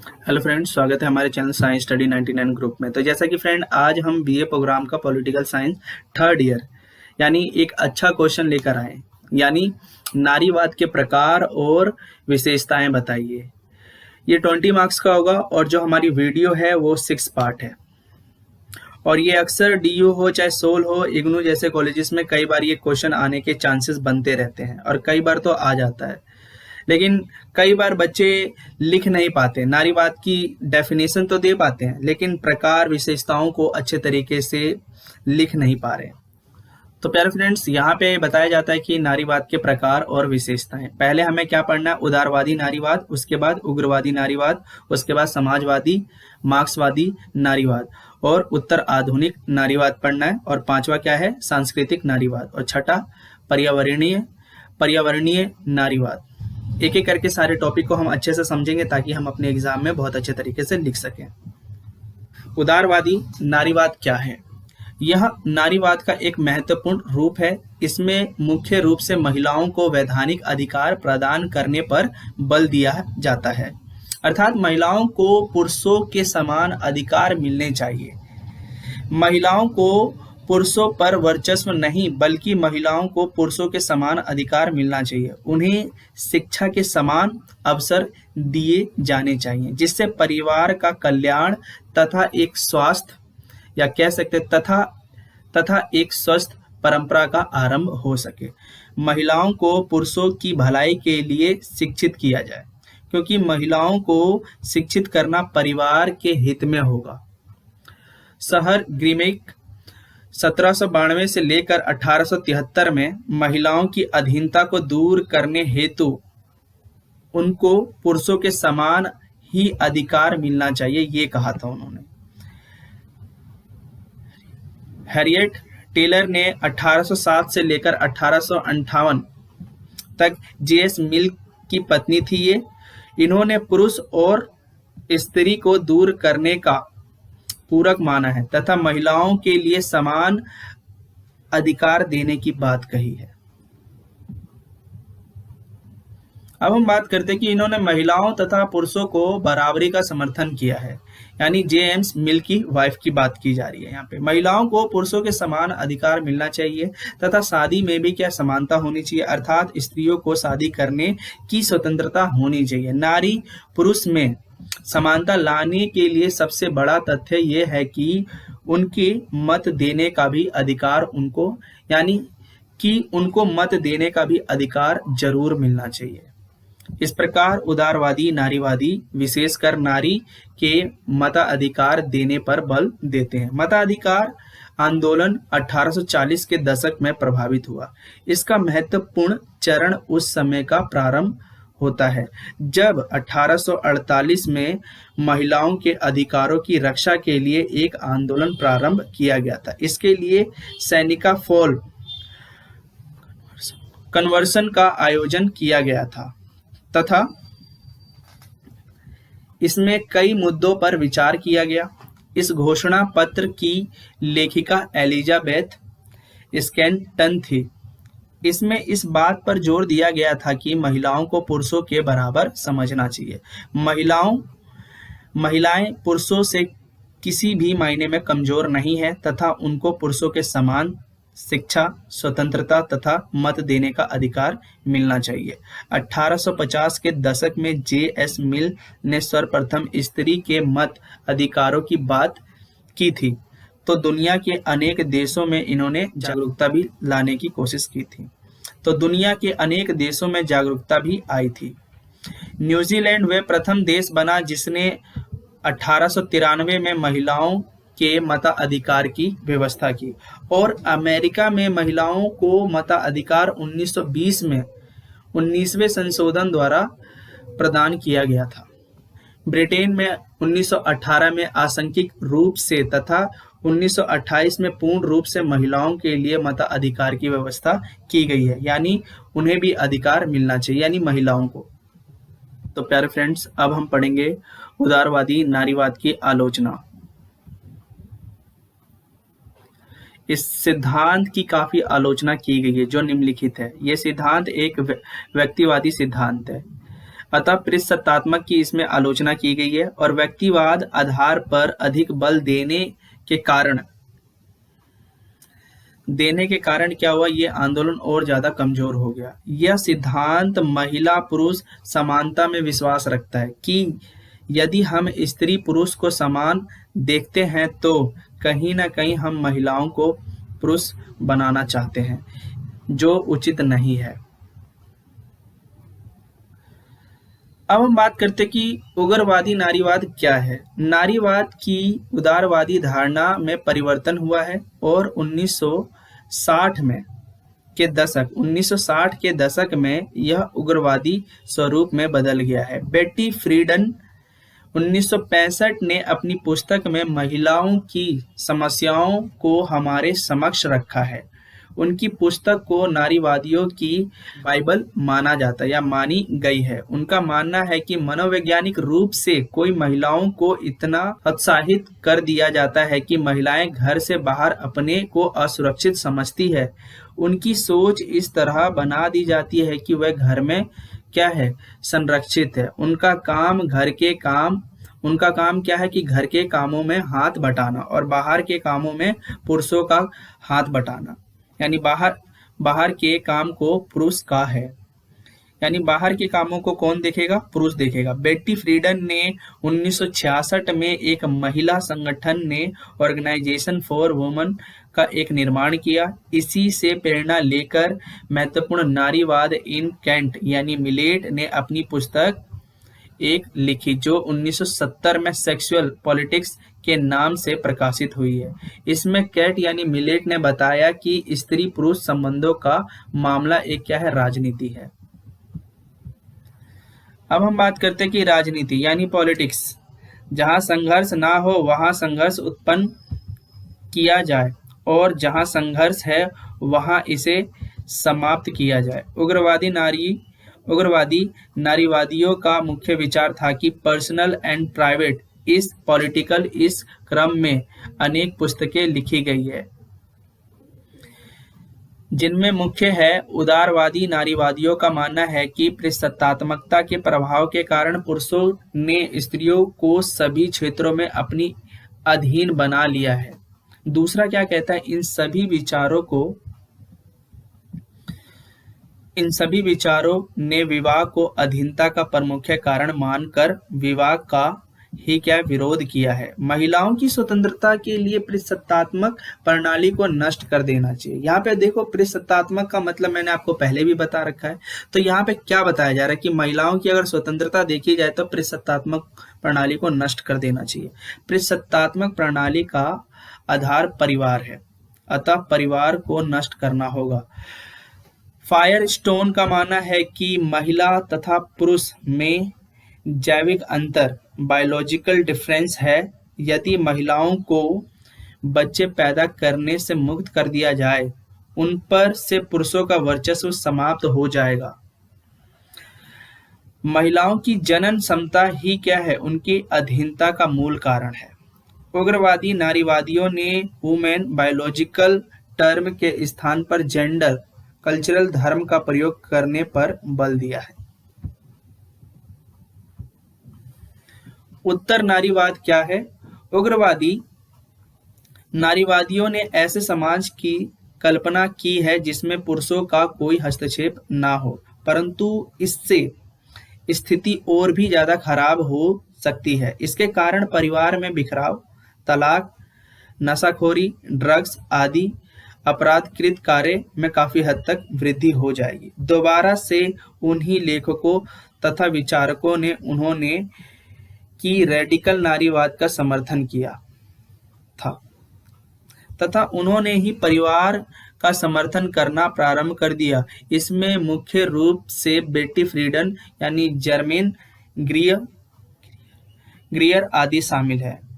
Hello friends, स्वागत है हमारे चैनल साइंस स्टडी 99 ग्रुप में। तो जैसा कि फ्रेंड, आज हम बीए प्रोग्राम का पॉलिटिकल साइंस थर्ड ईयर यानी एक अच्छा क्वेश्चन लेकर आए, यानी नारीवाद के प्रकार और विशेषताएं बताइए। ये 20 मार्क्स का होगा और जो हमारी वीडियो है वो 6 पार्ट है। और ये अक्सर डीयू हो चाहे सोल हो, इग्नू जैसे कॉलेजेस में कई बार ये क्वेश्चन आने के चांसेस बनते रहते हैं और कई बार तो आ जाता है। लेकिन कई बार बच्चे लिख नहीं पाते, नारीवाद की डेफिनेशन तो दे पाते हैं लेकिन प्रकार विशेषताओं को अच्छे तरीके से लिख नहीं पा रहे। तो प्यारे फ्रेंड्स, यहाँ पे बताया जाता है कि नारीवाद के प्रकार और विशेषताएं। पहले हमें क्या पढ़ना है? उदारवादी नारीवाद, उसके बाद उग्रवादी नारीवाद, उसके बाद समाजवादी मार्क्सवादी नारीवाद और उत्तर आधुनिक नारीवाद पढ़ना है। और पांचवा क्या है? सांस्कृतिक नारीवाद। और छठा पर्यावरणीय पर्यावरणीय नारीवाद। एक एक करके सारे टॉपिक को हम अच्छे से समझेंगे ताकि हम अपने एग्जाम में बहुत अच्छे तरीके से लिख सकें। उदारवादी नारीवाद क्या है? यह नारीवाद का एक महत्वपूर्ण रूप है। इसमें मुख्य रूप से महिलाओं को वैधानिक अधिकार प्रदान करने पर बल दिया जाता है, अर्थात महिलाओं को पुरुषों के समान अधिकार मिलने चाहिए। महिलाओं को पुरुषों पर वर्चस्व नहीं, बल्कि महिलाओं को पुरुषों के समान अधिकार मिलना चाहिए। उन्हें शिक्षा के समान अवसर दिए जाने चाहिए, जिससे परिवार का कल्याण तथा एक स्वास्थ्य या कह सकते तथा एक स्वस्थ परंपरा का आरंभ हो सके। महिलाओं को पुरुषों की भलाई के लिए शिक्षित किया जाए, क्योंकि महिलाओं को शिक्षित करना परिवार के हित में होगा। शहर ग्रीमेक 1792 से लेकर 1873 में महिलाओं की अधीनता को दूर करने हेतु उनको पुरुषों के समान ही अधिकार मिलना चाहिए, ये कहा था उन्होंने। हैरियट टेलर ने 1807 से लेकर 1858 तक जेएस मिल की पत्नी थी ये। इन्होंने पुरुष और स्त्री को दूर करने का पूरक माना है तथा महिलाओं के लिए समान अधिकार देने की बात कही है। अब हम बात करते हैं कि इन्होंने महिलाओं तथा पुरुषों को बराबरी का समर्थन किया है, यानी जेम्स मिल की वाइफ की बात की जा रही है यहाँ पे। महिलाओं को पुरुषों के समान अधिकार मिलना चाहिए तथा शादी में भी क्या समानता होनी चाहिए, अर्थात स्त्रियों को शादी करने की स्वतंत्रता होनी चाहिए। नारी पुरुष में समानता लाने के लिए सबसे बड़ा तथ्य ये है कि उनके मत देने का भी अधिकार उनको, यानी कि उनको मत देने का भी अधिकार जरूर मिलना चाहिए। इस प्रकार उदारवादी नारीवादी विशेषकर नारी के मताधिकार देने पर बल देते हैं। मताधिकार आंदोलन 1840 के दशक में प्रभावित हुआ। इसका महत्वपूर्ण चरण उस समय का प्रारंभ होता है जब 1848 में महिलाओं के अधिकारों की रक्षा के लिए एक आंदोलन प्रारंभ किया गया था। इसके लिए सैनिका फॉल कन्वर्सन का आयोजन किया गया था तथा इसमें कई मुद्दों पर विचार किया गया। इस घोषणा पत्र की लेखिका एलिजाबेथ स्कैनटन थी। इसमें इस बात पर जोर दिया गया था कि महिलाओं को पुरुषों के बराबर समझना चाहिए। महिलाएं पुरुषों से किसी भी मायने में कमजोर नहीं है तथा उनको पुरुषों के समान शिक्षा, स्वतंत्रता तथा मत देने का अधिकार मिलना चाहिए। 1850 के दशक में जेएस मिल ने सर्वप्रथम स्त्री के मत अधिकारों की बात की थी, तो दुनिया के अनेक देशों में इन्होंने जागरूकता भी लाने की कोशिश की थी। आई थी। न्यूजीलैंड वे प्रथम देश बना जिसने 1893 में महिलाओं के मताधिकार की व्यवस्था की और अमेरिका में महिलाओं को मताधिकार 1920 में 19वें संशोधन द्वारा प्रदान किया गया था। ब्रिटेन में 1918 में आंशिक रूप से तथा 1928 में पूर्ण रूप से महिलाओं के लिए मताधिकार की व्यवस्था की गई है, यानी उन्हें भी अधिकार मिलना चाहिए, यानी महिलाओं को। तो प्यारे फ्रेंड्स, अब हम पढ़ेंगे उदारवादी नारीवाद की आलोचना। इस सिद्धांत की काफी आलोचना की गई है जो निम्नलिखित है। यह सिद्धांत एक व्यक्तिवादी सिद्धांत है। अतः पृष्ठसत्तात्मक की इसमें आलोचना की गई है और व्यक्तिवाद आधार पर अधिक बल देने के कारण क्या हुआ, ये आंदोलन और ज्यादा कमजोर हो गया। यह सिद्धांत महिला पुरुष समानता में विश्वास रखता है कि यदि हम स्त्री पुरुष को समान देखते हैं तो कहीं ना कहीं हम महिलाओं को पुरुष बनाना चाहते हैं, जो उचित नहीं है। अब हम बात करते कि उग्रवादी नारीवाद क्या है। नारीवाद की उदारवादी धारणा में परिवर्तन हुआ है और 1960 के दशक में यह उग्रवादी स्वरूप में बदल गया है। बेटी फ्रीडन 1965 ने अपनी पुस्तक में महिलाओं की समस्याओं को हमारे समक्ष रखा है। उनकी पुस्तक को नारीवादियों की बाइबल माना जाता है या मानी गई है। उनका मानना है कि मनोवैज्ञानिक रूप से कोई महिलाओं को इतना उत्साहित कर दिया जाता है कि महिलाएं घर से बाहर अपने को असुरक्षित समझती है। उनकी सोच इस तरह बना दी जाती है कि वह घर में क्या है, संरक्षित है। उनका काम क्या है कि घर के कामों में हाथ बटाना और बाहर के कामों में पुरुषों का हाथ बटाना, यानी बाहर के काम को पुरुष का है, यानी बाहर के कामों को कौन देखेगा, पुरुष देखेगा। बेटी फ्रीडन ने 1966 में एक महिला संगठन ने ऑर्गेनाइजेशन फॉर वुमेन का एक निर्माण किया। इसी से प्रेरणा लेकर महत्वपूर्ण नारीवाद इन कैंट यानी मिलेट ने अपनी पुस्तक एक लिखी, जो 1970 में सेक्सुअल पॉलिटिक्स के नाम से प्रकाशित हुई है। इसमें कैट यानी मिलेट ने बताया कि स्त्री पुरुष संबंधों का मामला एक क्या है, राजनीति है। अब हम बात करते हैं कि राजनीति यानी पॉलिटिक्स, जहां संघर्ष ना हो वहां संघर्ष उत्पन्न किया जाए और जहां संघर्ष है वहां इसे समाप्त किया जाए। उग्रवादी नारीवादियों का मुख्य विचार था कि पर्सनल एंड प्राइवेट इस पॉलिटिकल। इस क्रम में अनेक पुस्तकें लिखी गई है जिनमें मुख्य है उदारवादी नारीवादियों का मानना है कि पृष्ठसत्तात्मकता के प्रभाव के कारण पुरुषों ने स्त्रियों को सभी क्षेत्रों में अपनी अधीन बना लिया है। दूसरा क्या कहता है, इन सभी विचारों ने विवाह को अधीनता का प्रमुख कारण मानकर विवाह का ही क्या विरोध किया है। महिलाओं की स्वतंत्रता के लिए पृष्ठसत्तात्मक प्रणाली को नष्ट कर देना चाहिए। यहाँ पे देखो, पृष्ठसत्तात्मक का मतलब मैंने आपको पहले भी बता रखा है। तो यहाँ पे क्या बताया जा रहा है कि महिलाओं की अगर स्वतंत्रता देखी जाए तो पृष्ठसत्तात्मक प्रणाली को नष्ट कर देना चाहिए। पृष्ठसत्तात्मक प्रणाली का आधार परिवार है, अतः परिवार को नष्ट करना होगा। फायरस्टोन का मानना है कि महिला तथा पुरुष में जैविक अंतर बायोलॉजिकल डिफरेंस है। यदि महिलाओं को बच्चे पैदा करने से मुक्त कर दिया जाए, उन पर से पुरुषों का वर्चस्व समाप्त हो जाएगा। महिलाओं की जनन क्षमता ही क्या है, उनकी अधीनता का मूल कारण है। उग्रवादी नारीवादियों ने वुमेन बायोलॉजिकल टर्म के स्थान पर जेंडर कल्चरल धर्म का प्रयोग करने पर बल दिया है। उत्तर नारीवाद क्या है? उग्रवादी नारीवादियों ने ऐसे समाज की कल्पना की है जिसमें पुरुषों का कोई हस्तक्षेप ना हो, परंतु इससे स्थिति और भी ज्यादा खराब हो सकती है। इसके कारण परिवार में बिखराव, तलाक, नशाखोरी, ड्रग्स आदि अपराधकृत कार्य में काफी हद तक वृद्धि हो जाएगी। दोबारा से उन्हीं लेखकों तथा विचारकों ने उन्होंने की रेडिकल नारीवाद का समर्थन किया था तथा उन्होंने ही परिवार का समर्थन करना प्रारंभ कर दिया। इसमें मुख्य रूप से बेटी फ्रीडन यानी जर्मेन ग्रियर आदि शामिल है।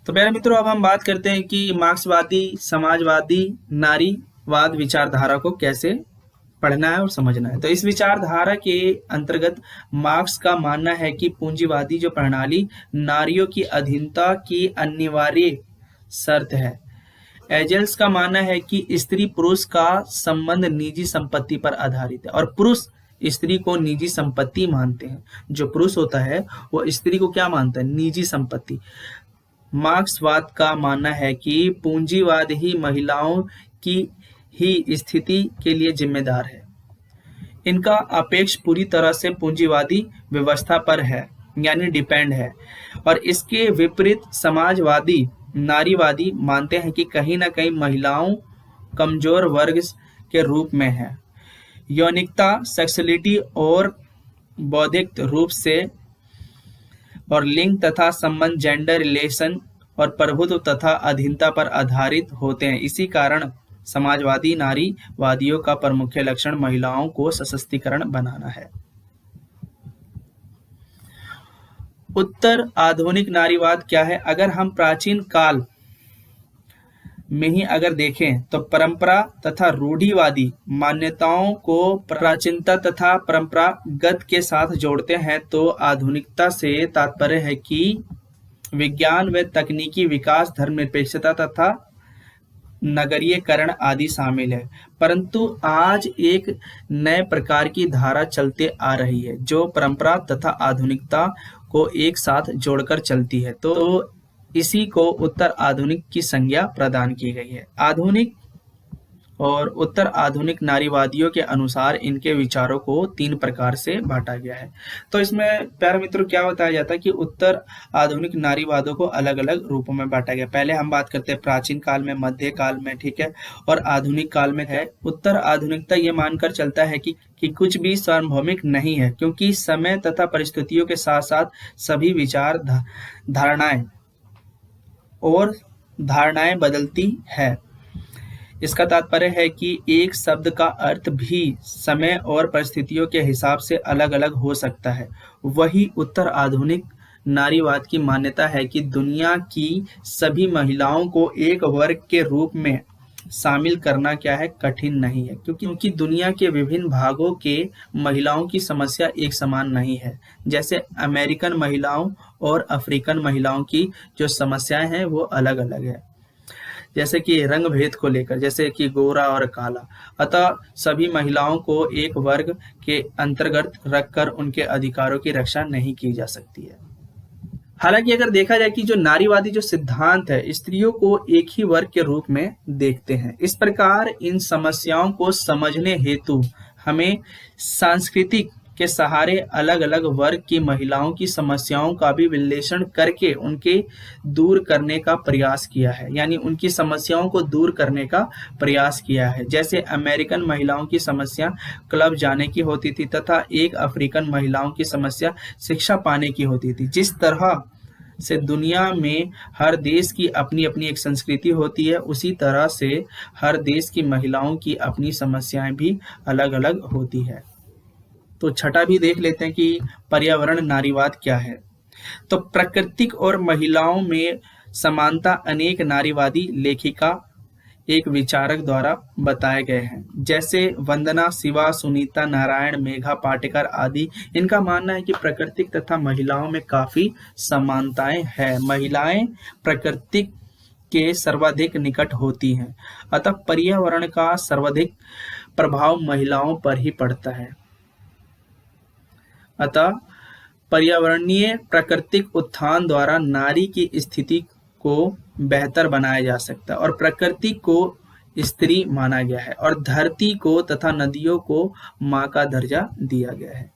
तो प्यारे मित्रों, अब हम बात करते हैं कि मार्क्सवादी समाजवादी नारीवाद विचारधारा को कैसे पढ़ना है और समझना है। तो इस विचारधारा के अंतर्गत मार्क्स का मानना है कि पूंजीवादी जो प्रणाली नारियों की अधीनता की अनिवार्य शर्त है। एजेल्स का मानना है कि स्त्री पुरुष का संबंध निजी संपत्ति पर आधारित है और पुरुष स्त्री को निजी संपत्ति मानते हैं। जो पुरुष होता है वो स्त्री को क्या मानता है? निजी संपत्ति। मार्क्सवाद का मानना है कि पूंजीवाद ही महिलाओं की ही स्थिति के लिए जिम्मेदार है। इनका अपेक्ष पूरी तरह से पूंजीवादी व्यवस्था पर है, यानी डिपेंड है। और इसके विपरीत समाजवादी नारीवादी मानते हैं कि कहीं ना कहीं महिलाओं कमजोर वर्ग के रूप में है। यौनिकता, सेक्सुअलिटी और बौद्धिक रूप से और लिंग तथा संबंध, जेंडर रिलेशन और प्रभुत्व तथा अधीनता पर आधारित होते हैं। इसी कारण समाजवादी नारीवादियों का प्रमुख लक्षण महिलाओं को सशक्तिकरण बनाना है। उत्तर आधुनिक नारीवाद क्या है? अगर हम प्राचीन काल में ही अगर देखें तो परंपरा तथा रूढ़िवादी मान्यताओं को प्राचीनता तथा परंपरागत के साथ जोड़ते हैं, तो आधुनिकता से तात्पर्य है कि विज्ञान व तकनीकी विकास, धर्मनिरपेक्षता तथा नगरीयकरण आदि शामिल है। परंतु आज एक नए प्रकार की धारा चलते आ रही है जो परंपरा तथा आधुनिकता को एक साथ जोड़कर चलती है, तो इसी को उत्तर आधुनिक की संज्ञा प्रदान की गई है। आधुनिक और उत्तर आधुनिक नारीवादियों के अनुसार इनके विचारों को 3 प्रकार से बांटा गया है। तो इसमें प्यारे मित्रों क्या बताया जाता है कि उत्तर आधुनिक नारीवादों को अलग अलग रूपों में बांटा गया। पहले हम बात करते हैं प्राचीन काल में, मध्य काल में, ठीक है, और आधुनिक काल में है। उत्तर आधुनिकता ये मानकर चलता है कि कुछ भी सार्वभौमिक नहीं है, क्योंकि समय तथा परिस्थितियों के साथ साथ सभी विचार, धारणाएं और धारणाएं बदलती है। इसका तात्पर्य है कि एक शब्द का अर्थ भी समय और परिस्थितियों के हिसाब से अलग अलग हो सकता है। वही उत्तर आधुनिक नारीवाद की मान्यता है कि दुनिया की सभी महिलाओं को एक वर्ग के रूप में शामिल करना क्या है? कठिन नहीं है, क्योंकि दुनिया के विभिन्न भागों के महिलाओं की समस्या एक समान नहीं है। जैसे अमेरिकन महिलाओं और अफ्रीकन महिलाओं की जो समस्याएं हैं वो अलग अलग है, जैसे कि रंग भेद को लेकर, जैसे कि गोरा और काला। अतः सभी महिलाओं को एक वर्ग के अंतर्गत रखकर उनके अधिकारों की रक्षा नहीं की जा सकती है। हालांकि अगर देखा जाए कि जो नारीवादी जो सिद्धांत है स्त्रियों को एक ही वर्ग के रूप में देखते हैं। इस प्रकार इन समस्याओं को समझने हेतु हमें सांस्कृतिक के सहारे अलग अलग वर्ग की महिलाओं की समस्याओं का भी विश्लेषण करके उनके दूर करने का प्रयास किया है, यानी उनकी समस्याओं को दूर करने का प्रयास किया है। जैसे अमेरिकन महिलाओं की समस्या क्लब जाने की होती थी तथा एक अफ्रीकन महिलाओं की समस्या शिक्षा पाने की होती थी। जिस तरह से दुनिया में हर देश की अपनी अपनी एक संस्कृति होती है, उसी तरह से हर देश की महिलाओं की अपनी समस्याएं भी अलग अलग होती है। तो छठा भी देख लेते हैं कि पर्यावरण नारीवाद क्या है। तो प्राकृतिक और महिलाओं में समानता अनेक नारीवादी लेखिका एक विचारक द्वारा बताए गए हैं, जैसे वंदना शिवा, सुनीता नारायण, मेघा पाटेकर आदि। इनका मानना है कि प्राकृतिक तथा महिलाओं में काफी समानताएं हैं। महिलाएं प्राकृतिक के सर्वाधिक निकट होती हैं, अतः पर्यावरण का सर्वाधिक प्रभाव महिलाओं पर ही पड़ता है। अतः पर्यावरणीय प्राकृतिक उत्थान द्वारा नारी की स्थिति को बेहतर बनाया जा सकता है और प्रकृति को स्त्री माना गया है और धरती को तथा नदियों को मां का दर्जा दिया गया है।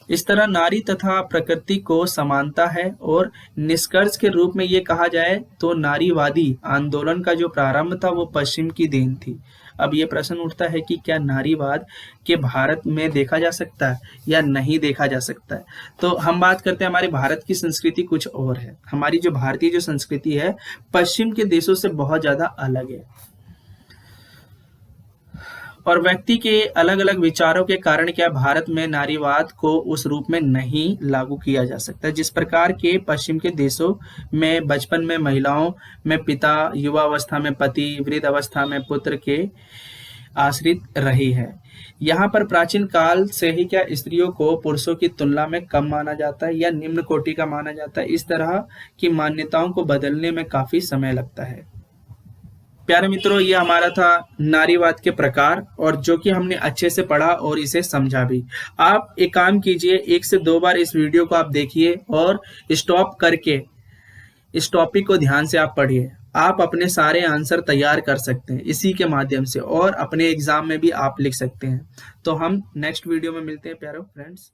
इस तरह नारी तथा प्रकृति को समानता है और निष्कर्ष के रूप में ये कहा जाए तो नारीवादी आंदोलन का जो प्रारंभ था वो पश्चिम की देन थी। अब ये प्रश्न उठता है कि क्या नारीवाद के भारत में देखा जा सकता है या नहीं देखा जा सकता है। तो हम बात करते हैं हमारे भारत की संस्कृति कुछ और है। हमारी जो भारतीय जो संस्कृति है पश्चिम के देशों से बहुत ज्यादा अलग है और व्यक्ति के अलग अलग विचारों के कारण क्या भारत में नारीवाद को उस रूप में नहीं लागू किया जा सकता। जिस प्रकार के पश्चिम के देशों में बचपन में महिलाओं में पिता, युवा अवस्था में पति, वृद्ध अवस्था में पुत्र के आश्रित रही है, यहाँ पर प्राचीन काल से ही क्या स्त्रियों को पुरुषों की तुलना में कम माना जाता है या निम्न कोटि का माना जाता है? इस तरह की मान्यताओं को बदलने में काफी समय लगता है। प्यारे मित्रों, ये हमारा था नारीवाद के प्रकार, और जो कि हमने अच्छे से पढ़ा और इसे समझा भी। आप एक काम कीजिए, 1 से 2 बार इस वीडियो को आप देखिए और स्टॉप करके इस टॉपिक को ध्यान से आप पढ़िए। आप अपने सारे आंसर तैयार कर सकते हैं इसी के माध्यम से, और अपने एग्जाम में भी आप लिख सकते हैं। तो हम नेक्स्ट वीडियो में मिलते हैं प्यारे फ्रेंड्स।